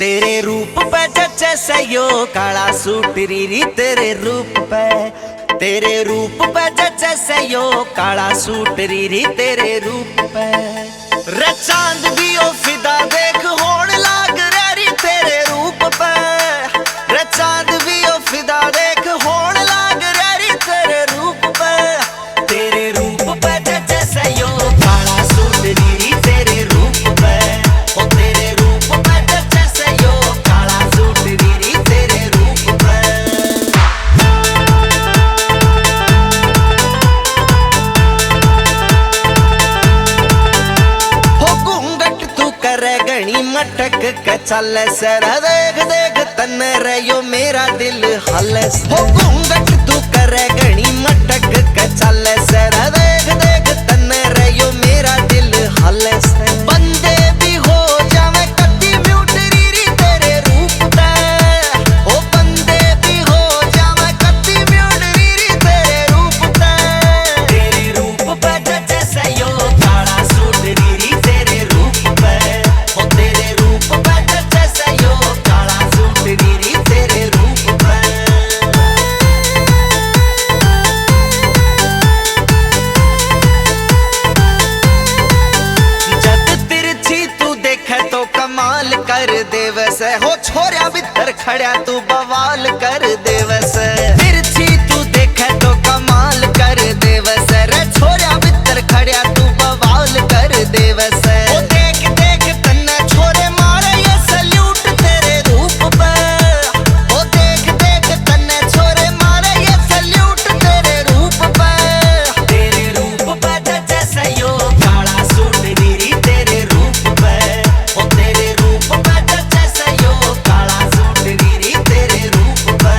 तेरे रूप पे जचे सयो काला सूट रीरी तेरे रूप पे, तेरे रूप पे जचे सयो काला सूट रीरी तेरे रूप पे। रे चांद भी ओ फिदा देख होड़ लाग रही तेरे रूप पे, रे चांद भी ओ फिदा देख होड़ लाग रही तेरे रूप पे। तेरे रूप पे जचे सयो काला सूट रीरी तेरे रूप पे, ओ तेरे रूप पे जचे सयो काला सूट रीरी तेरे रूप पे। हो घूंघट तू करे गणी मटक के चल सर देख देख तन रहो मेरा दिल हल। हो घूंघट तू करे गणी मटक के चल सर देख देख तन रहो मेरा दिल हल। बंदे भी हो जावे कति म्यूट रीरी तेरे रूप पे, ओ बंदे भी हो जावे कति म्यूट रीरी तेरे रूप पे। तेरे रूप पे जचे सयो काला सूट रीरी तेरे रूप पे, ओ तेरे रूप पे जचे सयो काला सूट रीरी तेरे रूप पे। जद तिरछी तू देखे तो कमाल कर दे वैसे, हो छोरिया भीतर खड़ा तू बवाल कर दे वैसे। तिरछी तू देखे तो कमाल कर दे वैसे, रे छोरिया भीतर खड़ा तू बवाल कर दे वैसे। ओ देख देख तन्ने छोरे मारे ये सल्यूट तेरे रूप पे, ओ देख देख तन्ने छोरे मारे ये सल्यूट तेरे रूप पे। तेरे रूप पे जचे सयो काला सूट रीरी तेरे रूप पे, ओ तेरे रूप पे जचे सयो काला सूट रीरी तेरे रूप पे।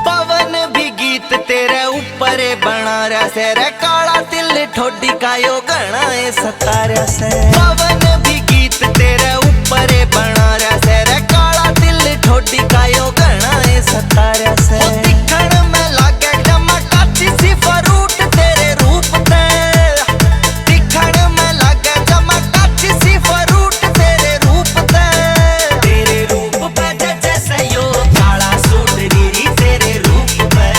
पवन भी गीत तेरे ऊपर बना रहा से, रे काला दिल ठोडी का यो गणा है सतारा से। पवन भी गीत तेरे ऊपर बना रहा से, रे काला दिल ठोडी का यो गणा है सतारा से। ओ दिखण में लागे जमा काची सी फरूट तेरे रूप पे, दिखण में लागे जमा काची सी फरूट तेरे रूप पे। तेरे रूप पे जचे सयो काला सूट रीरी तेरे रूप पे,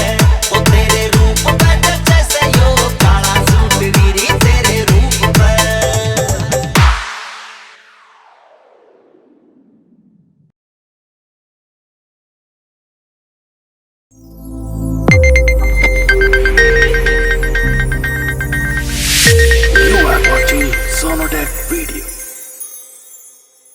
ओ तेरे रूप पे जचे सयो काला सूट रीरी तेरे रूप पे। You are watching Sonodec video.